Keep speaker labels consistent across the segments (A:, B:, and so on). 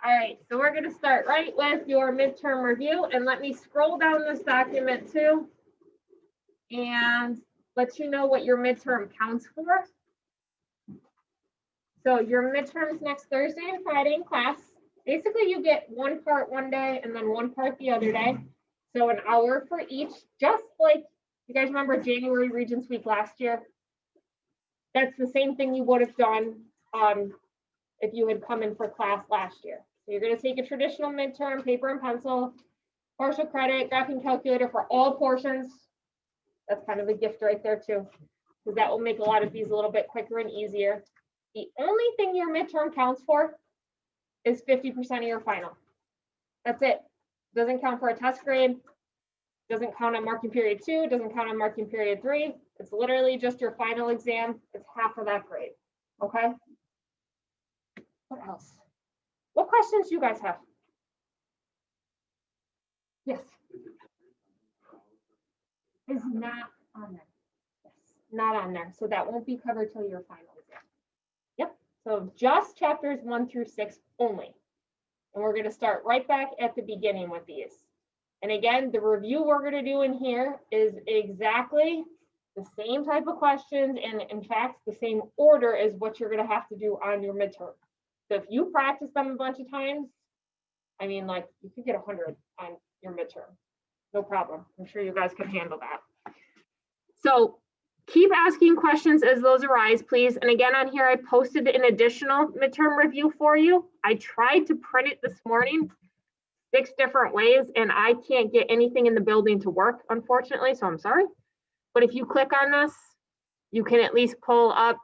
A: All right, so we're going to start right with your midterm review, and let me scroll down this document too and let you know what your midterm counts for. So your midterms next Thursday and Friday in class. Basically, you get one part one day and then one part the other day. So an hour for each, just like you guys remember January Regents Week last year? That's the same thing you would have done if you had come in for class last year. So you're going to take a traditional midterm, paper and pencil, partial credit, graphing calculator for all portions. That's kind of a gift right there too, because that will make a lot of these a little bit quicker and easier. The only thing your midterm counts for is 50% of your final. That's it. Doesn't count for a test grade. Doesn't count on marking period 2. Doesn't count on marking period 3. It's literally just your final exam. It's half of that grade. Okay. What else? What questions do you guys have? Yes. Is not on there. Yes, not on there. So that won't be covered till your final exam. Yep. So just chapters 1 through 6 only. And we're going to start right back at the beginning with these. And again, the review we're going to do in here is exactly the same type of questions, and in fact, the same order as what you're going to have to do on your midterm. So if you practice them a bunch of times, I mean, like you could get 100 on your midterm. No problem. I'm sure you guys can handle that. So keep asking questions as those arise, please. And again, on here, I posted an additional midterm review for you. I tried to print it this morning 6 different ways, and I can't get anything in the building to work, unfortunately, so I'm sorry. But if you click on this, you can at least pull up,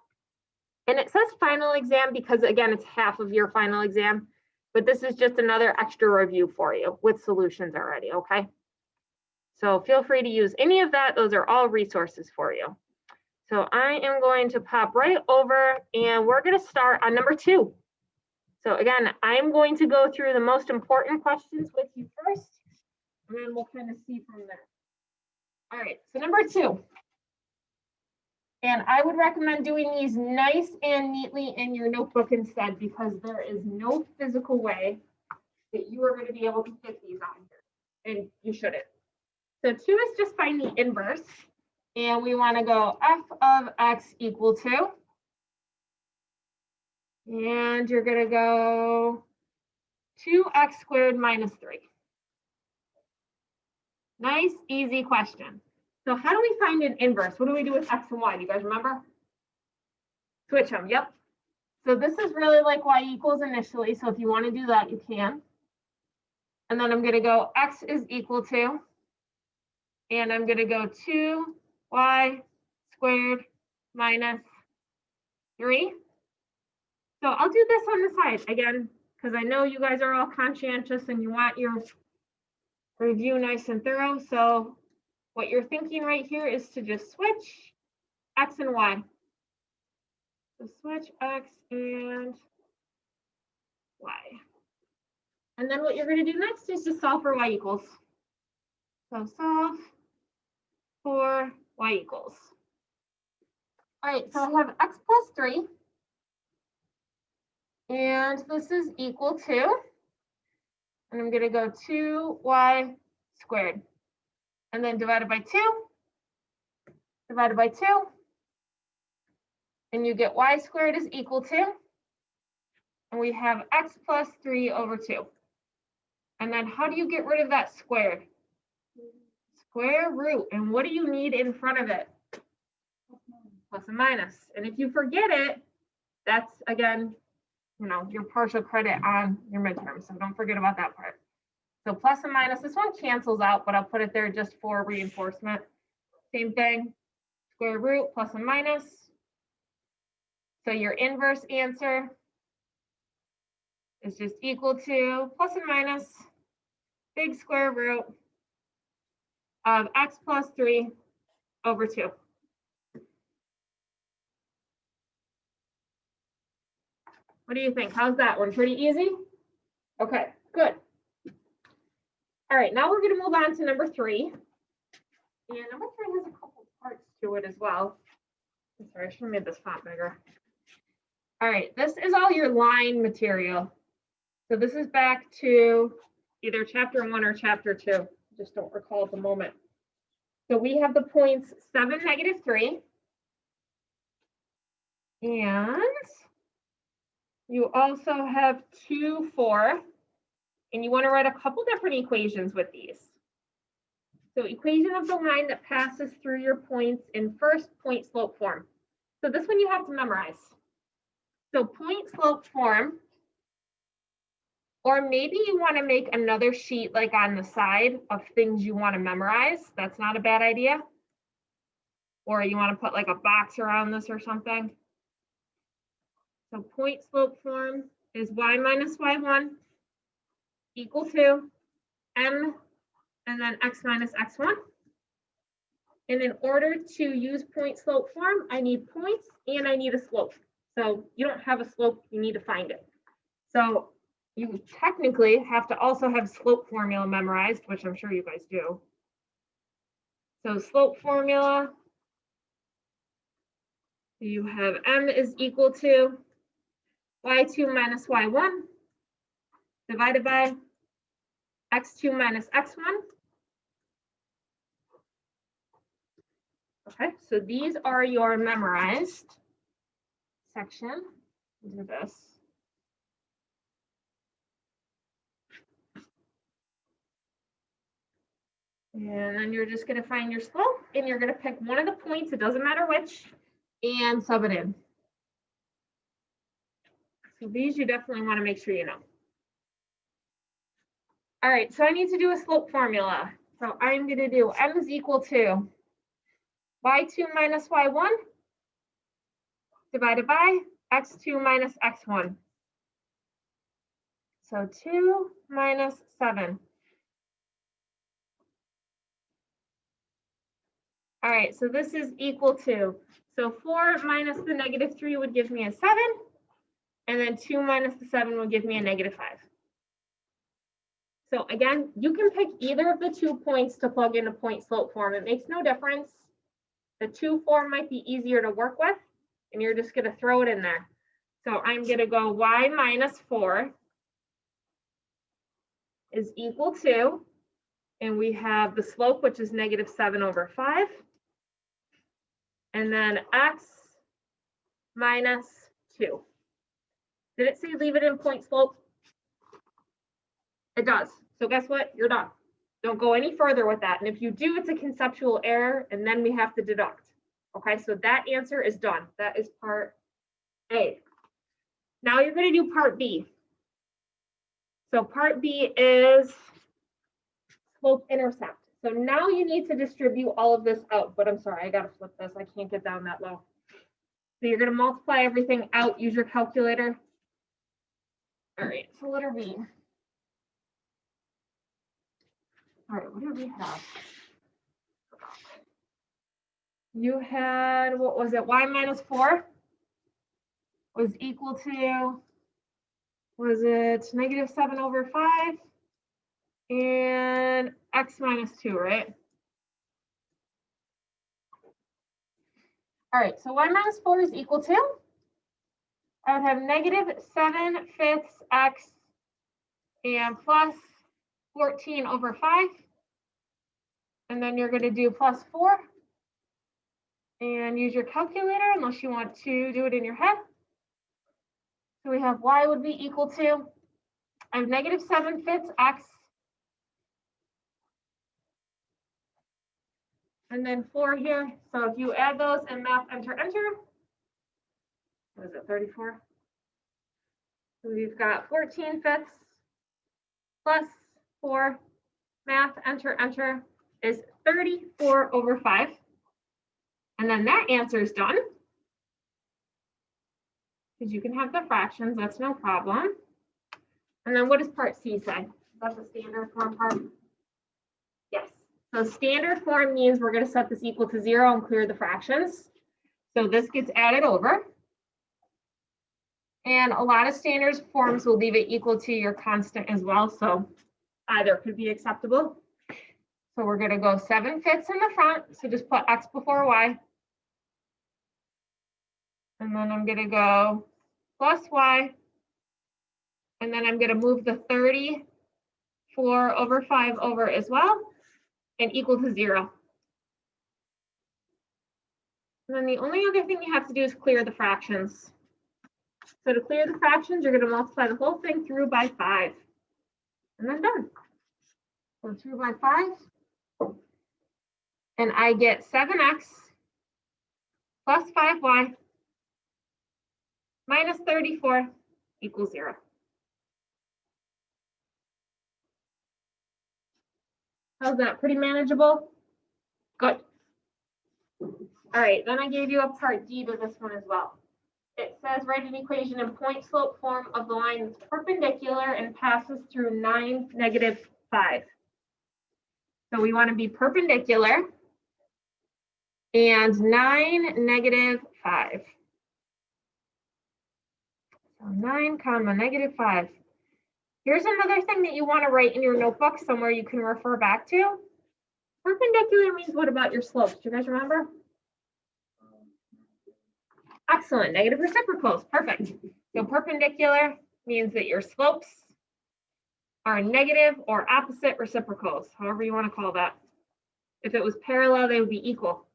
A: and it says final exam because, again, it's half of your final exam, but this is just another extra review for you with solutions already, okay? So feel free to use any of that. Those are all resources for you. So I am going to pop right over, and we're going to start on number 2. So again, I'm going to go through the most important questions with you first, and then we'll kind of see from there. All right, so number 2. And I would recommend doing these nice and neatly in your notebook instead, because there is no physical way that you are going to be able to fit these on here, and you shouldn't. So 2 is just find the inverse, and we want to go f of x equal to, and you're going to go 2x squared minus 3. Nice, easy question. So how do we find an inverse? What do we do with x and y? Do you guys remember? Switch them, yep. So this is really like y equals initially. So if you want to do that, you can. And then I'm going to go x is equal to, and I'm going to go 2y squared minus 3. So I'll do this on the side again, because I know you guys are all conscientious and you want your review nice and thorough. So what you're thinking right here is to just switch x and y. So switch x and y. And then what you're going to do next is to solve for y equals. So solve for y equals. All right, so I have x plus 3. And this is equal to, and I'm going to go 2y squared. And then divided by 2, divided by 2. And you get y squared is equal to, and we have x plus 3 over 2. And then how do you get rid of that squared? Square root. And what do you need in front of it? Plus and minus. And if you forget it, that's, again, you know, your partial credit on your midterm. So don't forget about that part. So plus and minus, this one cancels out, but I'll put it there just for reinforcement. Same thing, square root plus and minus. So your inverse answer is just equal to plus and minus big square root of x plus 3 over 2. What do you think? How's that one? Pretty easy? Okay, good. All right, now we're going to move on to number 3. And number 3 has a couple parts to it as well. I'm sorry, I should have made this font bigger. All right, this is all your line material. So this is back to either chapter 1 or chapter 2. Just don't recall at the moment. So we have the points 7, -3. And you also have 2, 4. And you want to write a couple different equations with these. So equation of the line that passes through your points in first point slope form. So this one you have to memorize. So point slope form, or maybe you want to make another sheet like on the side of things you want to memorize. That's not a bad idea. Or you want to put like a box around this or something. So point slope form is y minus y1 equal to m and then x minus x1. And in order to use point slope form, I need points and I need a slope. So you don't have a slope, you need to find it. So you technically have to also have slope formula memorized, which I'm sure you guys do. So slope formula, you have m is equal to y2 minus y1 divided by x2 minus x1. Okay, so these are your memorized section. Do this. And then you're just going to find your slope and you're going to pick one of the points, it doesn't matter which, and sub it in. So these you definitely want to make sure you know. All right, so I need to do a slope formula. So I'm going to do m is equal to y2 minus y1 divided by x2 minus x1. So 2 minus 7. All right, so this is equal to, so 4 minus the -3 would give me a 7, and then 2 minus the 7 would give me a -5. So again, you can pick either of the 2 points to plug into point slope form. It makes no difference. The 2 form might be easier to work with, and you're just going to throw it in there. So I'm going to go y minus 4 is equal to, and we have the slope, which is -7/5. And then x minus 2. Did it say leave it in point slope? It does. So guess what? You're done. Don't go any further with that. And if you do, it's a conceptual error, and then we have to deduct. Okay, so that answer is done. That is part A. Now you're going to do part B. So part B is slope intercept. So now you need to distribute all of this out, but I'm sorry, I got to flip this. I can't get down that low. So you're going to multiply everything out, use your calculator. All right, so letter B. All right, what do we have? You had, what was it, y minus 4 was equal to, was it -7/5 and x minus 2, right? All right, so y minus 4 is equal to, I would have -7/5 x and plus 14/5. And then you're going to do plus 4 and use your calculator unless you want to do it in your head. So we have y would be equal to, I have -7/5 x and then 4 here. So if you add those and math, enter, what is it, 34? So we've got 14/5 plus 4, math, enter, is 34/5. And then that answer is done. Because you can have the fractions, that's no problem. And then what does part C say? Is that the standard form part? Yes. So standard form means we're going to set this equal to 0 and clear the fractions. So this gets added over. And a lot of standard forms will leave it equal to your constant as well. So either could be acceptable. So we're going to go 7/5 in the front. So just put x before y. And then I'm going to go plus y And then I'm going to move the 34 over 5 over as well and equal to 0. And then the only other thing you have to do is clear the fractions. So to clear the fractions, you're going to multiply the whole thing through by 5. And then done. So through by 5. And I get 7x plus 5y minus 34 equals 0. How's that? Pretty manageable? Good. All right, then I gave you a part D to this one as well. It says write an equation in point slope form of the line that's perpendicular and passes through 9, -5. So we want to be perpendicular and 9, -5. So 9, -5. Here's another thing that you want to write in your notebook somewhere you can refer back to. Perpendicular means what about your slopes? Do you guys remember? Excellent, negative reciprocals, perfect. So perpendicular means that your slopes are negative or opposite reciprocals, however you want to call that. If it was parallel, they would be equal.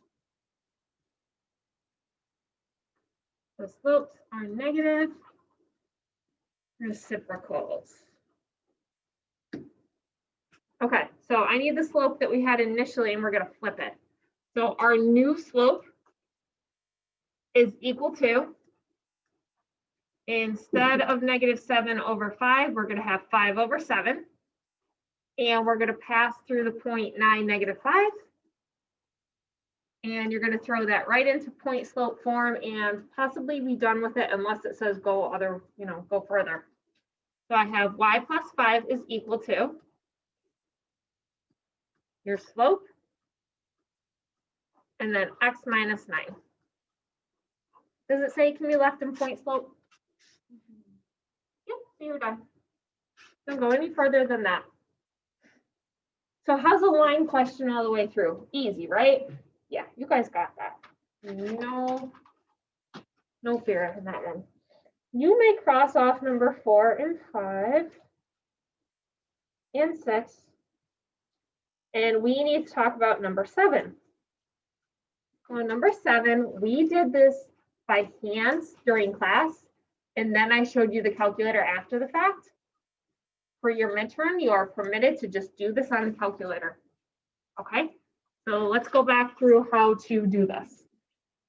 A: The slopes are negative reciprocals. Okay, so I need the slope that we had initially, and we're going to flip it. So our new slope is equal to, instead of -7 over 5, we're going to have 5 over 7. And we're going to pass through the point 9, -5. And you're going to throw that right into point slope form and possibly be done with it unless it says go other, go further. So I have y plus 5 is equal to your slope and then x minus 9. Does it say it can be left in point slope? Yep, so you're done. Don't go any further than that. So how's a line question all the way through? Easy, right? Yeah, you guys got that. No fear in that one. You may cross off number 4 and 5 and 6. And we need to talk about number 7. On number 7, we did this by hand during class, and then I showed you the calculator after the fact. For your midterm, you are permitted to just do this on the calculator. Okay, so let's go back through how to do this.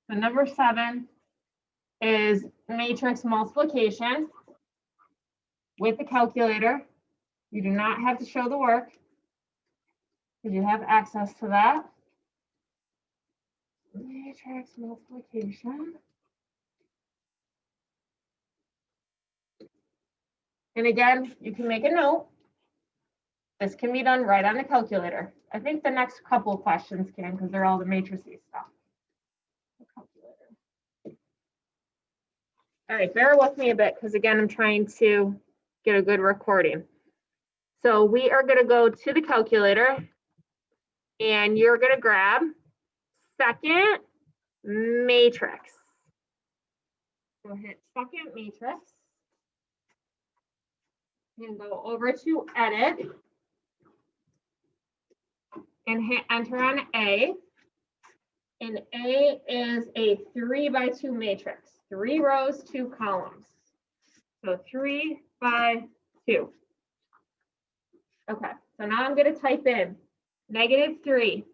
A: So number 7 is matrix multiplication with the calculator. You do not have to show the work because you have access to that. Matrix multiplication. And again, you can make a note. This can be done right on the calculator. I think the next couple of questions can because they're all the matrices stuff. All right, bear with me a bit because again, I'm trying to get a good recording. So we are going to go to the calculator and you're going to grab second matrix. So hit second matrix and go over to edit and hit enter on A. And A is a 3 by 2 matrix, 3 rows, 2 columns. So 3 by 2. Okay, so now I'm going to type in -3,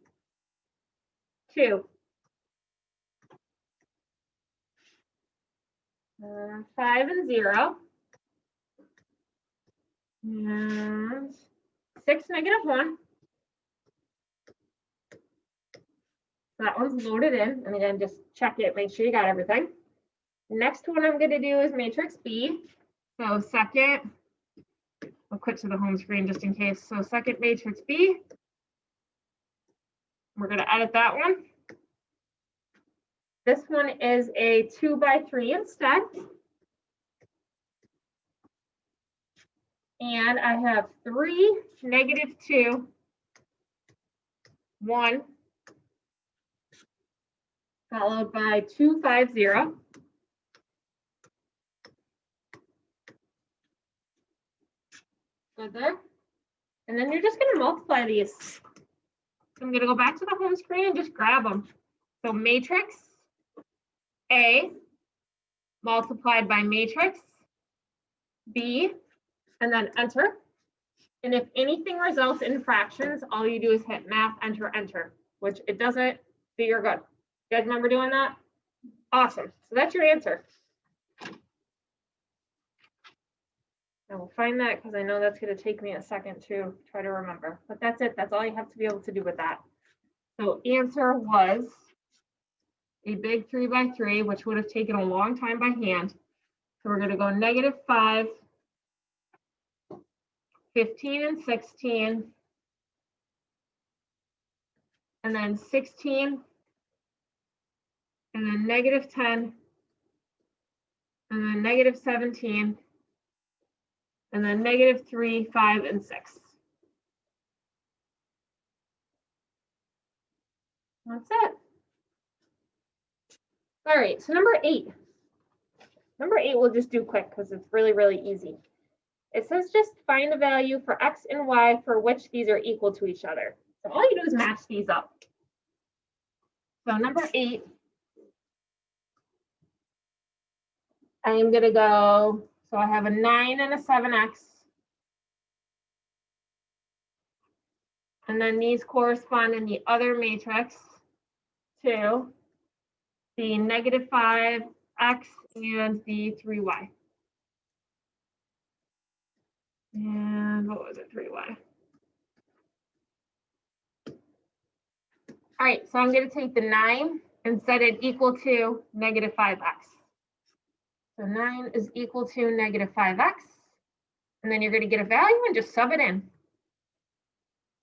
A: 2, 5 and 0, and 6, -1. So that one's loaded in, and again, just check it, make sure you got everything. Next one I'm going to do is matrix B. So second, I'll quit to the home screen just in case. So second matrix B, we're going to edit that one. This one is a 2 by 3 instead. And I have 3, -2, 1, followed by 2, 5, 0. Good there. And then you're just going to multiply these. So I'm going to go back to the home screen and just grab them. So matrix A multiplied by matrix B, and then enter. And if anything results in fractions, all you do is hit math, enter, enter, which it doesn't, so you're good. You guys remember doing that? Awesome. So that's your answer. I will find that because I know that's going to take me a second to try to remember. But that's it. That's all you have to be able to do with that. So answer was a big 3 by 3, which would have taken a long time by hand. So we're going to go -5, 15 and 16, and then 16, and then -10, and then -17, and then -3, 5, and 6. That's it. All right, so number 8. Number 8 we'll just do quick because it's really, really easy. It says just find the value for x and y for which these are equal to each other. So all you do is match these up. So number 8, I am going to go, so I have a 9 and a 7x. And then these correspond in the other matrix to the -5x and the 3y. And what was it, 3y? All right, so I'm going to take the 9 and set it equal to -5x. So 9 is equal to -5x. And then you're going to get a value and just sub it in.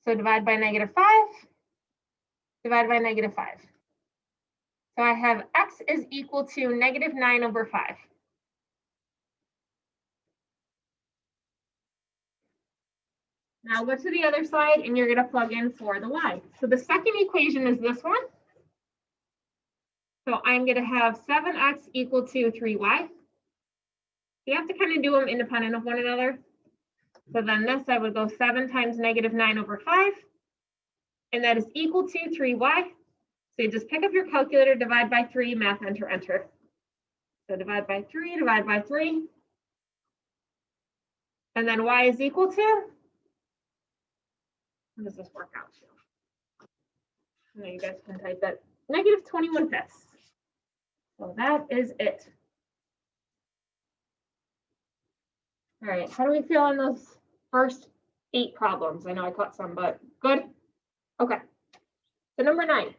A: So divide by -5, divide by -5. So I have x is equal to -9/5. Now go to the other side and you're going to plug in for the y. So the second equation is this one. So I'm going to have 7x equal to 3y. You have to kind of do them independent of one another. So then this, I would go 7 times -9/5. And that is equal to 3y. So you just pick up your calculator, divide by 3, math, enter, enter. So divide by 3, divide by 3. And then y is equal to, what does this work out to? I know you guys can type that, -21/5. So that is it. All right, how do we feel on those first 8 problems? I know I caught some, but good? Okay, so number 9.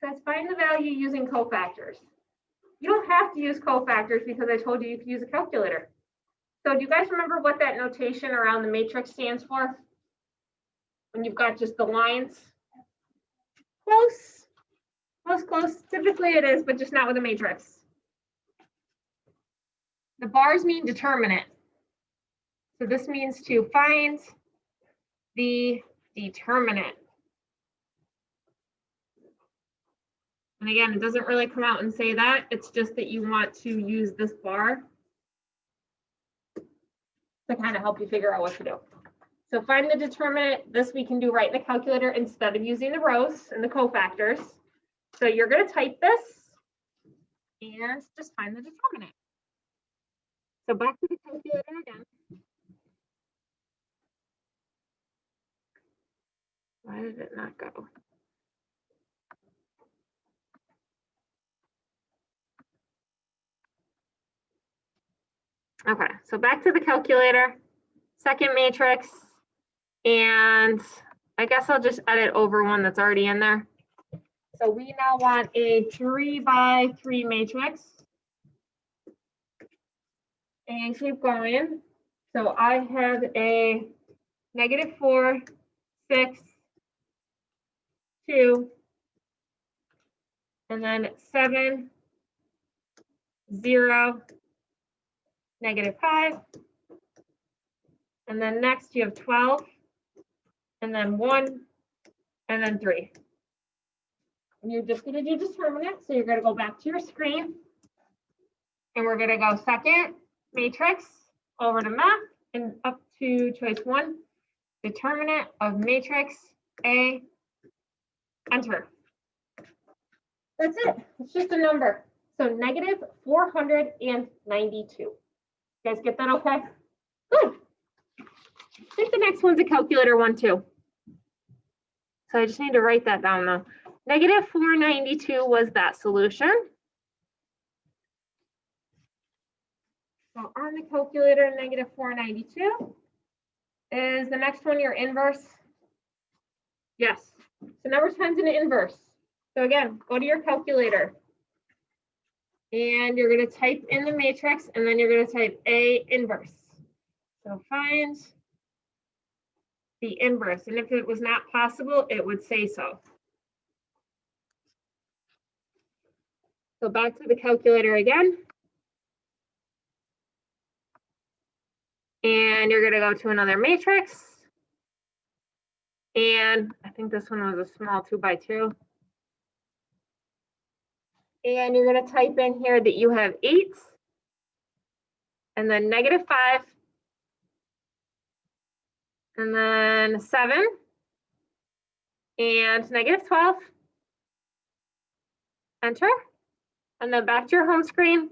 A: Says find the value using cofactors. You don't have to use cofactors because I told you you could use a calculator. So do you guys remember what that notation around the matrix stands for? When you've got just the lines? Close, close, close. Typically it is, but just not with a matrix. The bars mean determinant. So this means to find the determinant. And again, it doesn't really come out and say that. It's just that you want to use this bar to kind of help you figure out what to do. So find the determinant. This we can do right in the calculator instead of using the rows and the cofactors. So you're going to type this and just find the determinant. So back to the calculator again. Why did it not go? Okay, so back to the calculator, second matrix, and I guess I'll just edit over one that's already in there. So we now want a 3 by 3 matrix. And keep going. So I have a -4, 6, 2, and then 7, 0, -5. And then next you have 12, and then 1, and then 3. And you're just going to do determinant. So you're going to go back to your screen. And we're going to go second matrix over to math. and up to choice 1, determinant of matrix A, enter. That's it. It's just a number. So negative 492. You guys get that okay? Good. I think the next one's a calculator one too. So I just need to write that down though. Negative 492 was that solution. So on the calculator, negative 492 is the next one your inverse. Yes. So number 10 is an inverse. So again, go to your calculator. And you're going to type in the matrix, and then you're going to type A inverse. So find the inverse. And if it was not possible, it would say so. So back to the calculator again. And you're going to go to another matrix. And I think this one was a small 2 by 2. And you're going to type in here that you have 8, and then negative 5, and then 7, and negative 12. Enter. And then back to your home screen.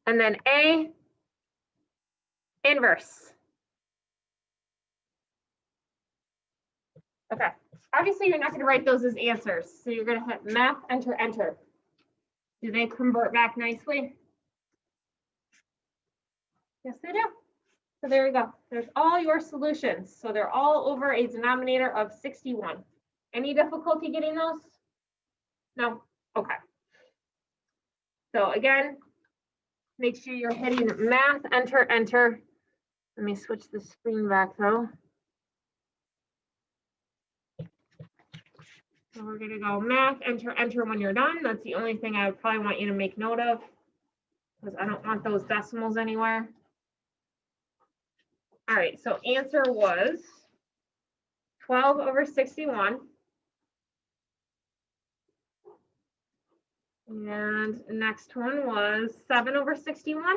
A: And then A inverse. Okay. Obviously, you're not going to write those as answers. So you're going to hit math, enter, enter. Do they convert back nicely? Yes, they do. So there you go. There's all your solutions. So they're all over a denominator of 61. Any difficulty getting those? No? Okay. So again, make sure you're hitting math, enter, enter. Let me switch the screen back though. So we're going to go math, enter, enter when you're done. That's the only thing I would probably want you to make note of, because I don't want those decimals anywhere. All right, so answer was 12 over 61. And the next one was 7 over 61.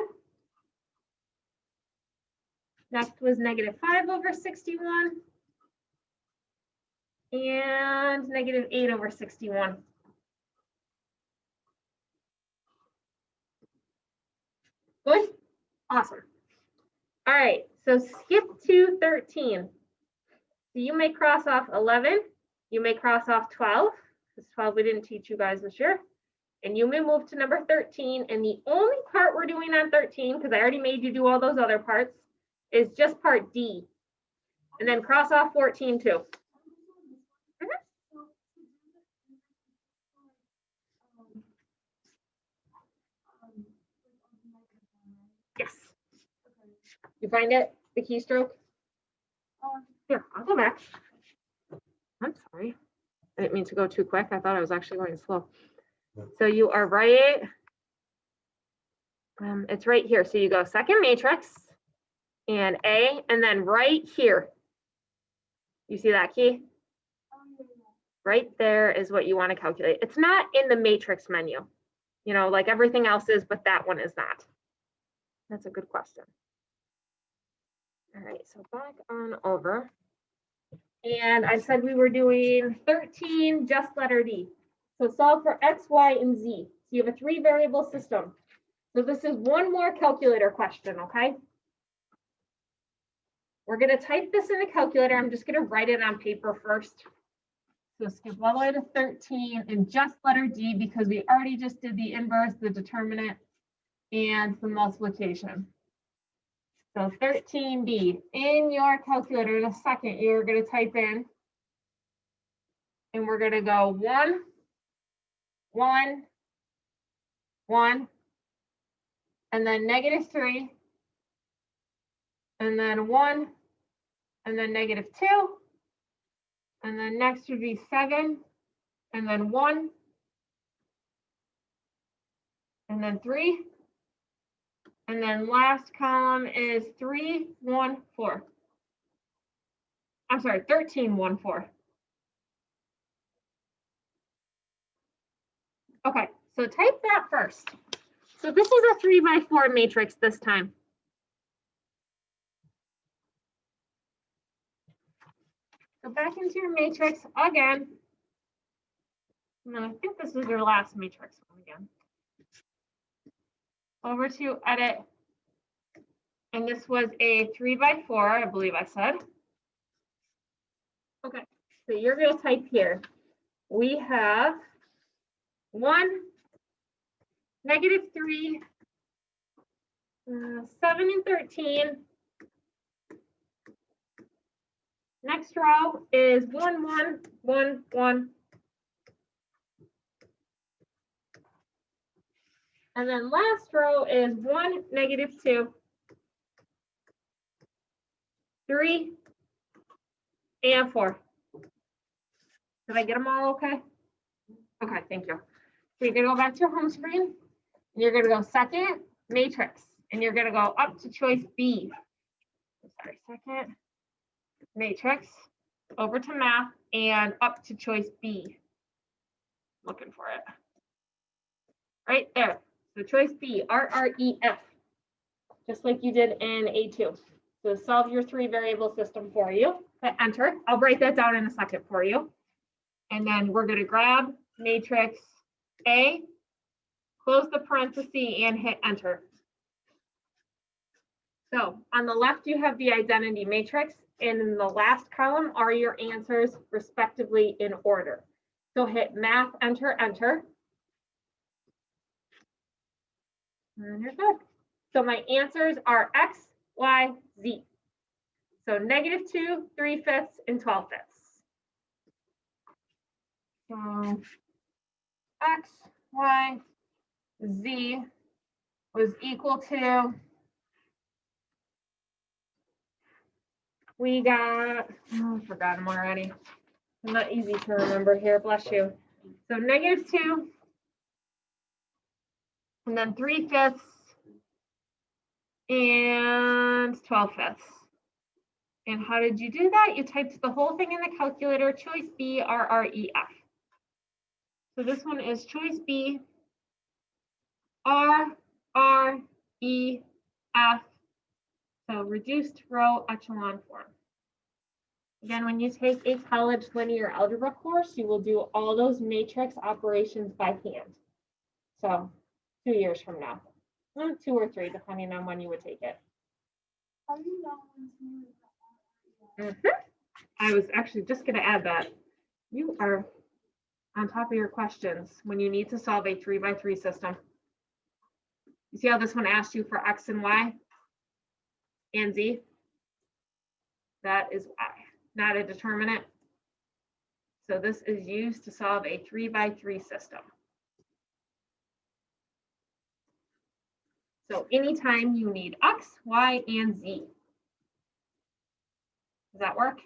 A: Next was negative 5 over 61. And negative 8 over 61. Good? Awesome. All right, so skip to 13. So you may cross off 11. You may cross off 12, because 12 we didn't teach you guys this year. And you may move to number 13. And the only part we're doing on 13, because I already made you do all those other parts, is just part D. And then cross off 14 too. Yes. You find it, the keystroke? Here, I'll go back. I'm sorry. I didn't mean to go too quick. I thought I was actually going slow. So you are right. It's right here. So you go second matrix and A, and then right here. You see that key? Right there is what you want to calculate. It's not in the matrix menu, you know, like everything else is, but that one is not. That's a good question. All right, so back on over. And I said we were doing 13, just letter D. So solve for X, Y, and Z. So you have a 3-variable system. So this is one more calculator question, okay? We're going to type this in the calculator. I'm just going to write it on paper first. So skip all the way to 13 and just letter D, because we already just did the inverse, the determinant, and the multiplication. So 13D, in your calculator in a second, you're going to type in, and we're going to go 1, 1, 1, and then negative 3, and then 1, and then negative 2, and then next would be 7, and then 1, and then 3. And then last column is 3, 1, 4. I'm sorry, 13, 1, 4. Okay, so type that first. So this is a 3 by 4 matrix this time. Go back into your matrix again. And then I think this is your last matrix one again. Over to edit. And this was a 3 by 4, I believe I said. Okay, so you're going to type here. We have 1, -3, 7 and 13. Next row is 1, 1, 1, 1. And then last row is 1, -2, 3, and 4. Did I get them all okay? Okay, thank you. So you're going to go back to your home screen. And you're going to go second, matrix. And you're going to go up to choice B. Sorry, second, matrix, over to math, and up to choice B. Looking for it. Right there. So choice B, RREF, just like you did in A2. So solve your 3 variable system for you. Hit enter. I'll break that down in a second for you. And then we're going to grab matrix A, close the parenthesis, and hit enter. So on the left, you have the identity matrix, and in the last column are your answers respectively in order. So hit math, enter, enter. And you're good. So my answers are X, Y, Z. So -2, 3/5, and 12/5. So X, Y, Z was equal to, we got, oh, I forgot them already. I'm not easy to remember here, bless you. So -2, and then 3/5, and 12/5. And how did you do that? You typed the whole thing in the calculator, choice B, RREF. So this one is choice B, RREF. So reduced row echelon form. Again, when you take a college linear algebra course, you will do all those matrix operations by hand. So 2 years from now, 2 or 3, depending on when you would take it. I was actually just going to add that. You are on top of your questions when you need to solve a 3 by 3 system. You see how this one asked you for X and Y and Z? That is Y, not a determinant. So this is used to solve a 3 by 3 system. So anytime you need X, Y, and Z. Does that work?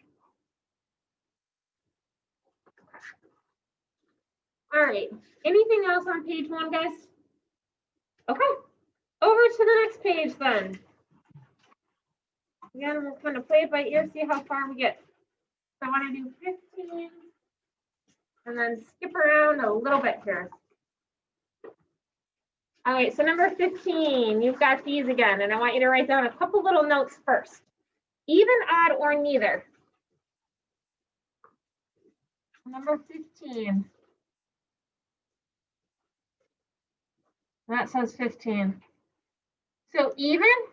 A: All right, anything else on page 1, guys? Okay, over to the next page then. Again, we'll kind of play it by ear, see how far we get. So I want to do 15 and then skip around a little bit here. All right, so number 15, you've got these again, and I want you to write down a couple little notes first. Even, odd, or neither. Number 15. That says 15. So even,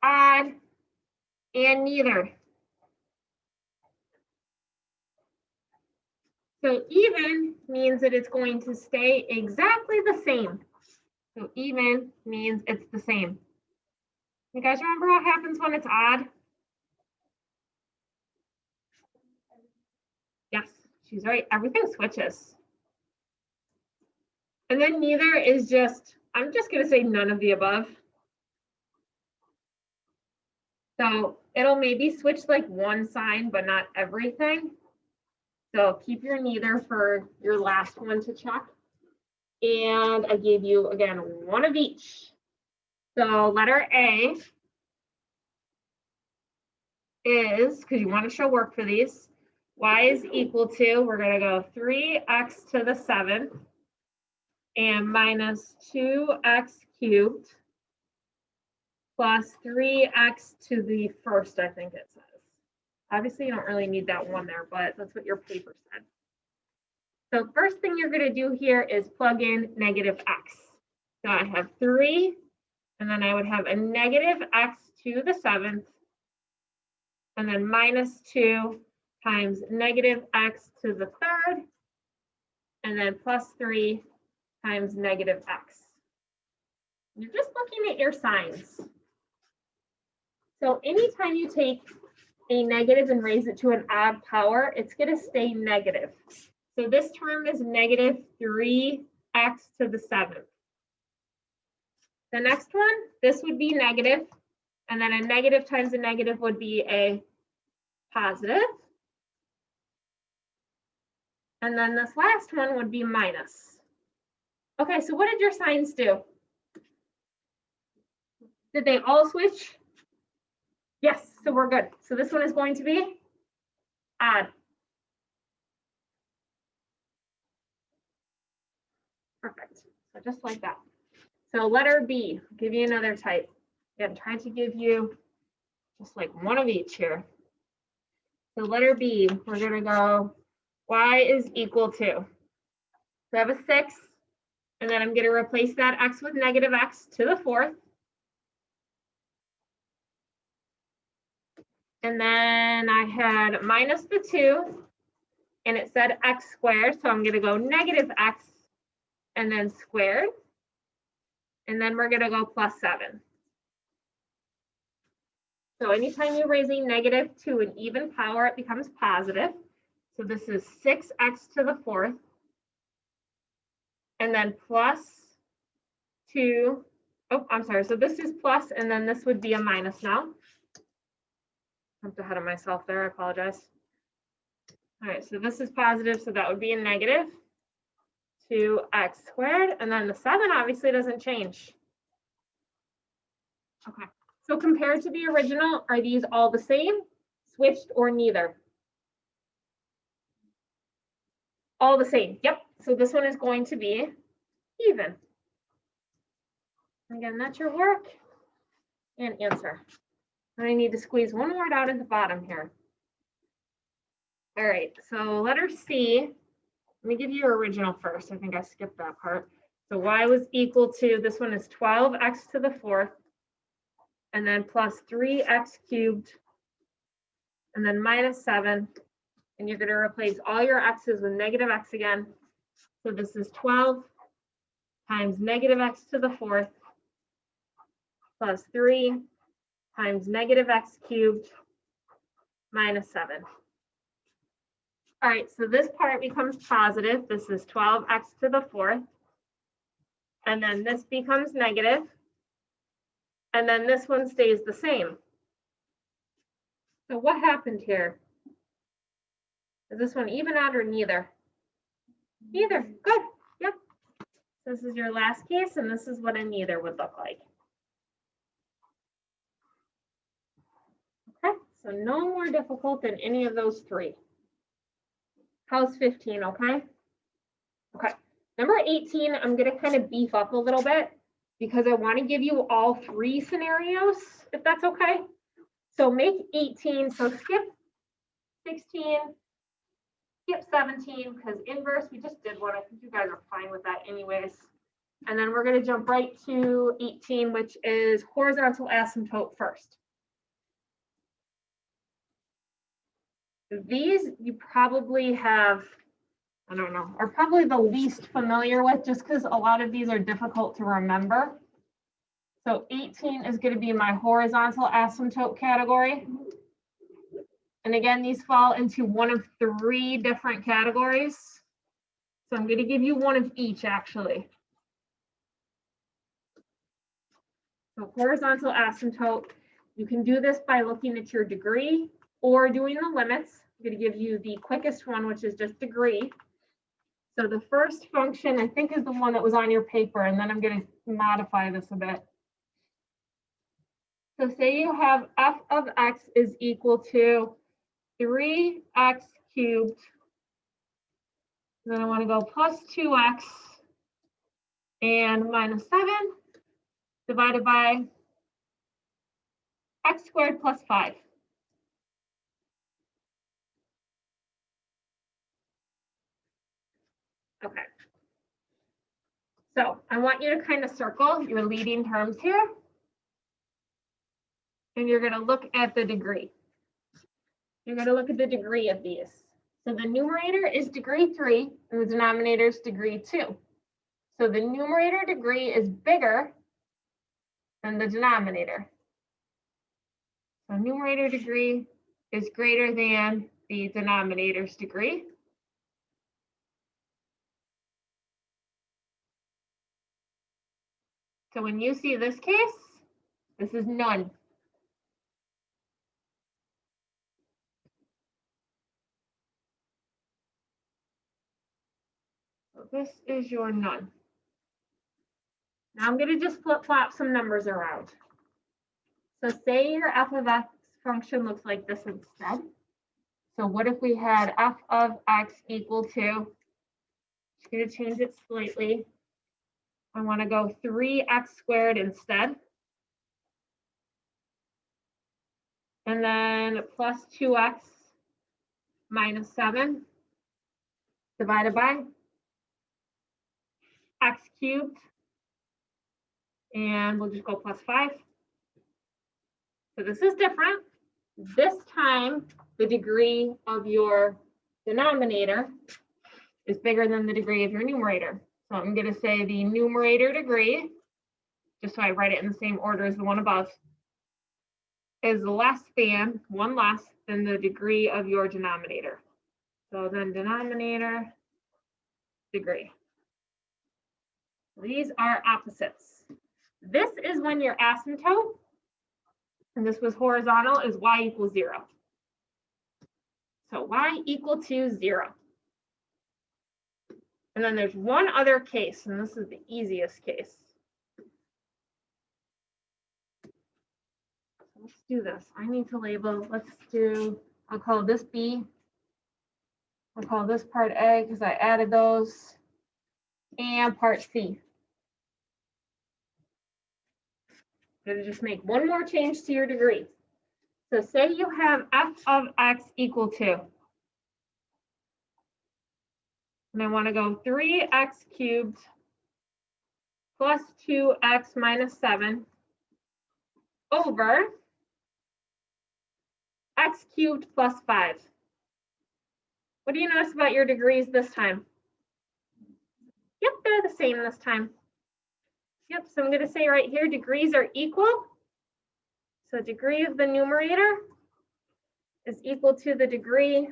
A: odd, and neither. So even means that it's going to stay exactly the same. So even means it's the same. You guys remember what happens when it's odd? Yes, she's right. Everything switches. And then neither is just, I'm just going to say none of the above. So it'll maybe switch like one sign, but not everything. So keep your neither for your last one to check. And I gave you, again, one of each. So letter A is, because you want to show work for these, y is equal to, we're going to go 3x to the 7th and minus 2x cubed plus 3x to the 1st, I think it says. Obviously, you don't really need that 1 there, but that's what your paper said. So first thing you're going to do here is plug in negative x. So I have 3, and then I would have a negative x to the 7th, and then minus 2 times negative x to the 3rd, and then plus 3 times negative x. You're just looking at your signs. So anytime you take a negative and raise it to an odd power, it's going to stay negative. So this term is negative 3x to the 7th. The next one, this would be negative, and then a negative times a negative would be a positive. And then this last one would be minus. Okay, so what did your signs do? Did they all switch? Yes, so we're good. So this one is going to be odd. Perfect. So just like that. So letter B, I'll give you another type. Again, trying to give you just like one of each here. So letter B, we're going to go y is equal to. So I have a 6, and then I'm going to replace that x with negative x to the 4th. And then I had minus the 2, and it said x squared, so I'm going to go negative x and then squared. And then we're going to go plus 7. So anytime you raise a negative to an even power, it becomes positive. So this is 6x to the 4th. And then plus 2. Oh, I'm sorry. So this is plus, and then this would be a minus now. Jumped ahead of myself there. I apologize. All right, so this is positive, so that would be a negative 2x squared. And then the 7 obviously doesn't change. Okay. So compared to the original, are these all the same, switched, or neither? All the same. Yep. So this one is going to be even. Again, that's your work and answer. And I need to squeeze one word out at the bottom here. All right. So letter C. Let me give you your original first. I think I skipped that part. So y was equal to, this one is 12x to the 4th. And then plus 3x cubed, and then minus 7. And you're going to replace all your x's with negative x again. So this is 12 times negative x to the 4th plus 3 times negative x cubed minus 7. All right, so this part becomes positive. This is 12x to the 4th. And then this becomes negative. And then this one stays the same. So what happened here? Is this one even, odd, or neither? Neither. Good. Yep. This is your last case, and this is what a neither would look like. Okay, so no more difficult than any of those 3. How's 15, okay? Okay. Number 18, I'm going to kind of beef up a little bit, because I want to give you all 3 scenarios, if that's okay. So make 18, so skip 16, skip 17, because inverse, we just did one. I think you guys are fine with that anyways. And then we're going to jump right to 18, which is horizontal asymptote first. These you probably have, I don't know, are probably the least familiar with, just because a lot of these are difficult to remember. So 18 is going to be my horizontal asymptote category. And again, these fall into one of 3 different categories. So I'm going to give you one of each, actually. So horizontal asymptote, you can do this by looking at your degree or doing the limits. I'm going to give you the quickest one, which is just degree. So the first function, I think, is the one that was on your paper, and then I'm going to modify this a bit. So say you have f of x is equal to 3x cubed. Then I want to go plus 2x and minus 7 divided by x squared plus 5. Okay. So I want you to kind of circle your leading terms here. And you're going to look at the degree. You're going to look at the degree of these. So the numerator is degree 3 and the denominator is degree 2. So the numerator degree is bigger than the denominator. So numerator degree is greater than the denominator's degree. So when you see this case, this is none. So this is your none. Now I'm going to just flip-flop some numbers around. So say your f of x function looks like this instead. So what if we had f of x equal to, just going to change it slightly. I want to go 3x squared instead. And then plus 2x minus 7 divided by x cubed. And we'll just go plus 5. So this is different. This time, the degree of your denominator is bigger than the degree of your numerator. So I'm going to say the numerator degree, just so I write it in the same order as the one above, is less than, one less than the degree of your denominator. So then denominator, degree. These are opposites. This is when your asymptote, and this was horizontal, is y equals 0. So y equal to 0. And then there's one other case, and this is the easiest case. Let's do this. I need to label, I'll call this B. I'll call this part A because I added those, and part C. I'm going to just make one more change to your degree. So say you have f of x equal to, and I want to go 3x cubed plus 2x minus 7 over x cubed plus 5. What do you notice about your degrees this time? Yep, they're the same this time. Yep, so I'm going to say right here, degrees are equal. So degree of the numerator is equal to the degree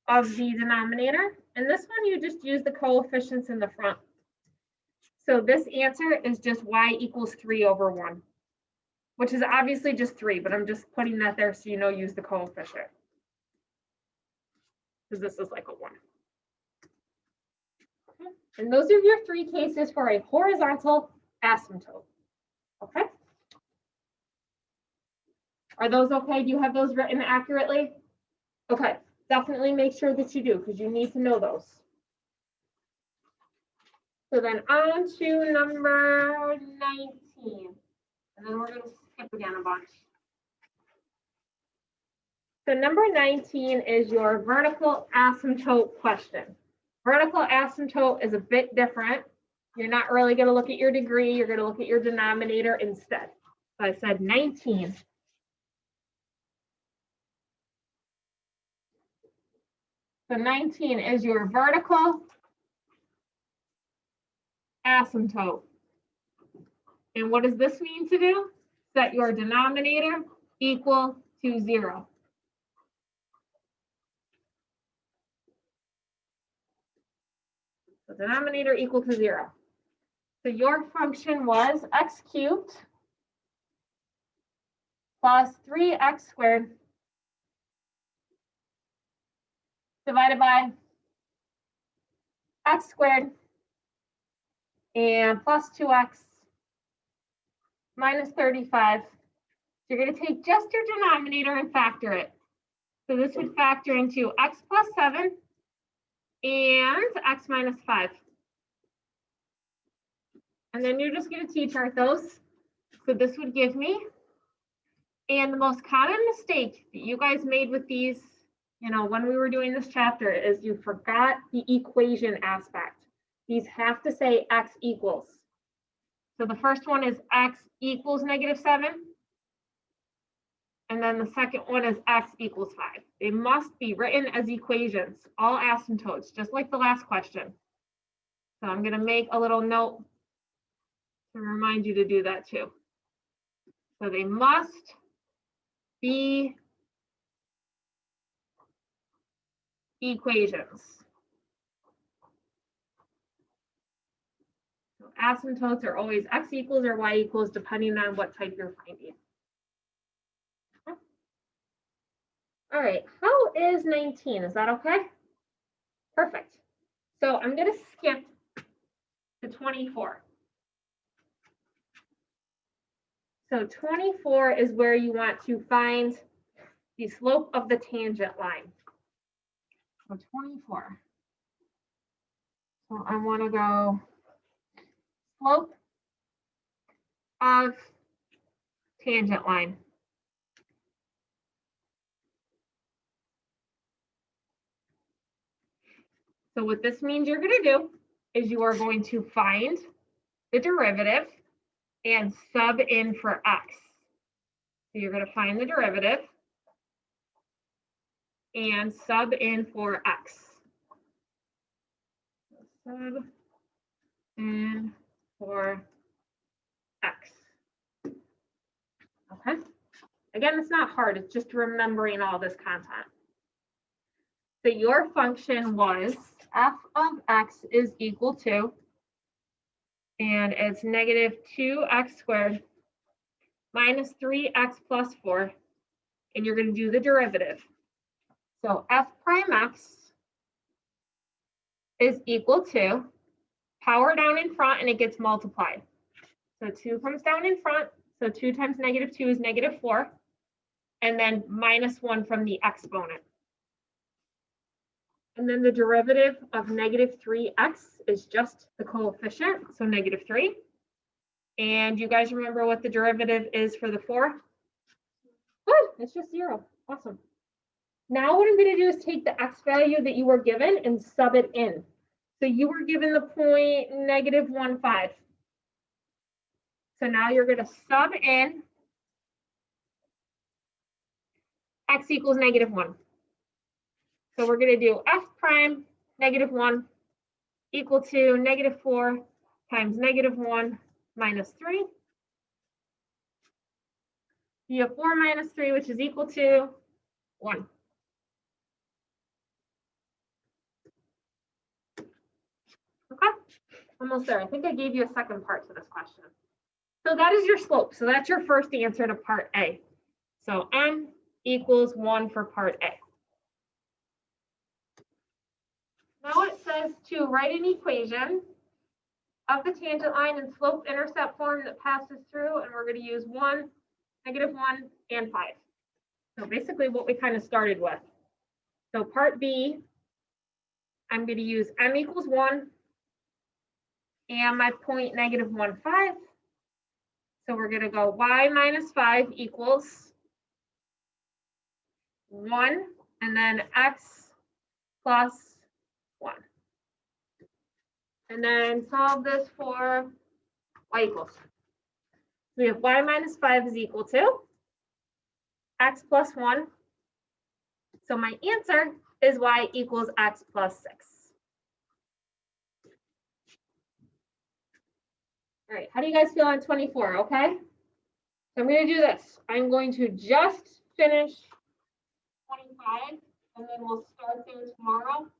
A: of the denominator. And this one, you just use the coefficients in the front. So this answer is just y equals 3 over 1, which is obviously just 3, but I'm just putting that there so you know use the coefficient. Because this is like a 1. Okay. And those are your 3 cases for a horizontal asymptote. Okay. Are those okay? Do you have those written accurately? Okay, definitely make sure that you do because you need to know those. So then on to number 19. And then we're going to skip again a bunch. So number 19 is your vertical asymptote question. Vertical asymptote is a bit different. You're not really going to look at your degree. You're going to look at your denominator instead. So I said 19. So 19 is your vertical asymptote. And what does this mean to do? Set your denominator equal to 0. So denominator equal to 0. So your function was x cubed plus 3x squared divided by x squared and plus 2x minus 35. So you're going to take just your denominator and factor it. So this would factor into x plus 7 and x minus 5. And then you're just going to t-chart those. So this would give me, and the most common mistake that you guys made with these you know, when we were doing this chapter is you forgot the equation aspect. These have to say x equals. So the first one is x equals -7. And then the second one is x equals 5. They must be written as equations, all asymptotes, just like the last question. So I'm going to make a little note to remind you to do that too. So they must be equations. So asymptotes are always x equals or y equals, depending on what type you're finding. All right, how is 19? Is that okay? Perfect. So I'm going to skip to 24. So 24 is where you want to find the slope of the tangent line. So 24. So I want to go slope of tangent line. So what this means you're going to do is you are going to find the derivative and sub in for x. So you're going to find the derivative and sub in for x. Sub in for x. Okay. Again, it's not hard. It's just remembering all this content. So your function was f of x is equal to, and it's -2x squared minus 3x plus 4, and you're going to do the derivative. So f prime x is equal to power down in front, and it gets multiplied. So 2 comes down in front, so 2 times -2 is -4, and then -1 from the exponent. And then the derivative of -3x is just the coefficient, so -3. And you guys remember what the derivative is for the 4? Good, it's just 0. Awesome. Now what I'm going to do is take the x value that you were given and sub it in. So you were given the point -1,5. So now you're going to sub in x equals -1. So we're going to do f prime -1 equal to -4 times -1 minus 3. You have 4 minus 3, which is equal to 1. Okay, almost there. I think I gave you a second part to this question. So that is your slope. So that's your first answer to part A. So n equals 1 for part A. Now it says to write an equation of the tangent line in slope-intercept form that passes through, and we're going to use 1, -1, and 5. So basically what we kind of started with. So part B, I'm going to use m equals 1 and my point -1,5. So we're going to go y minus 5 equals 1, and then x plus 1. And then solve this for y equals. We have y minus 5 is equal to x plus 1. So my answer is y equals x plus 6. All right, how do you guys feel on 24, okay? So I'm going to do this. I'm going to just finish 25, and then we'll start there tomorrow.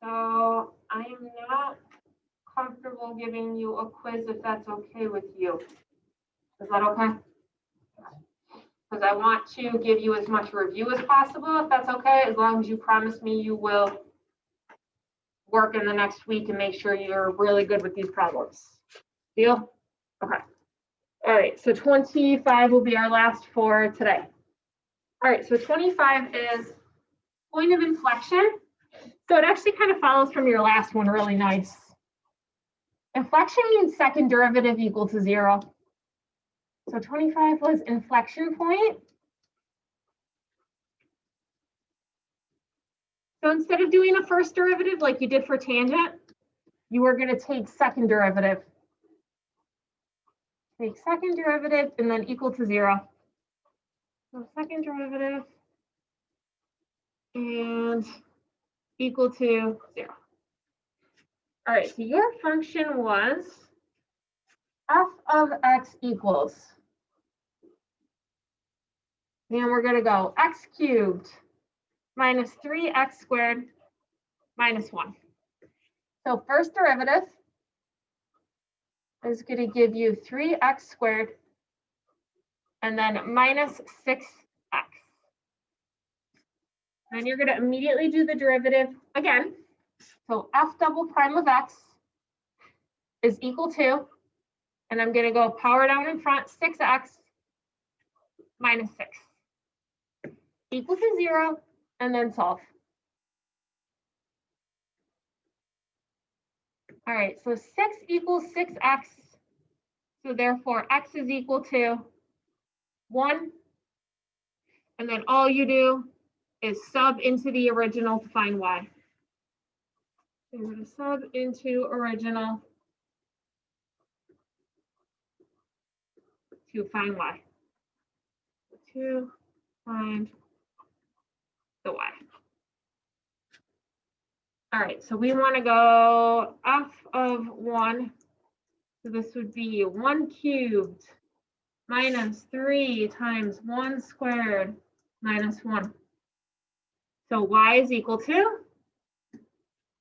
A: So I am not comfortable giving you a quiz if that's okay with you. Is that okay? Because I want to give you as much review as possible, if that's okay, as long as you promise me you will work in the next week and make sure you're really good with these problems. Deal? Okay. All right, so 25 will be our last for today. All right, so 25 is point of inflection. So it actually kind of follows from your last one, really nice. Inflection means second derivative equal to 0. So 25 was inflection point. So instead of doing a first derivative like you did for tangent, you are going to take second derivative. Take second derivative and then equal to 0. So second derivative and equal to 0. All right, so your function was f of x equals, and we're going to go x cubed minus 3x squared minus 1. So first derivative is going to give you 3x squared and then minus 6x. Then you're going to immediately do the derivative again. So f double prime of x is equal to, and I'm going to go power down in front, 6x minus 6 equal to 0, and then solve. All right, so 6 equals 6x. So therefore, x is equal to 1. And then all you do is sub into the original to find y. So we're going to sub into original to find y. To find the y. All right, so we want to go f of 1. So this would be 1 cubed minus 3 times 1 squared minus 1. So y is equal to,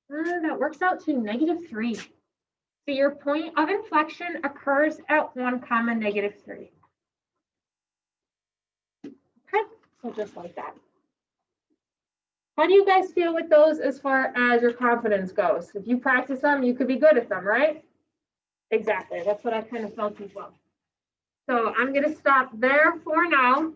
A: that works out to -3. So your point of inflection occurs at 1, -3. Okay, so just like that. How do you guys feel with those as far as your confidence goes? If you practice them, you could be good at them, right? Exactly, that's what I kind of felt as well. So I'm going to stop there for now.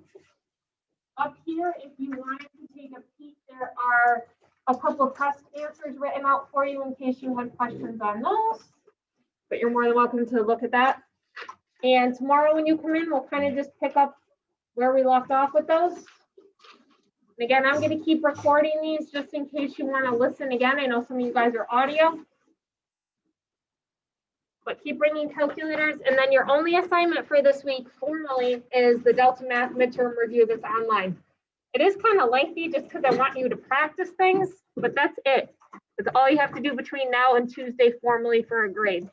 A: Up here, if you wanted to take a peek, there are a couple of test answers written out for you in case you had questions on those. But you're more than welcome to look at that. And tomorrow when you come in, we'll kind of just pick up where we left off with those. And again, I'm going to keep recording these just in case you want to listen again. I know some of you guys are audio. But keep bringing calculators. And then your only assignment for this week formally is the Delta Math midterm review that's online. It is kind of lengthy just because I want you to practice things, but that's it. That's all you have to do between now and Tuesday formally for a grade.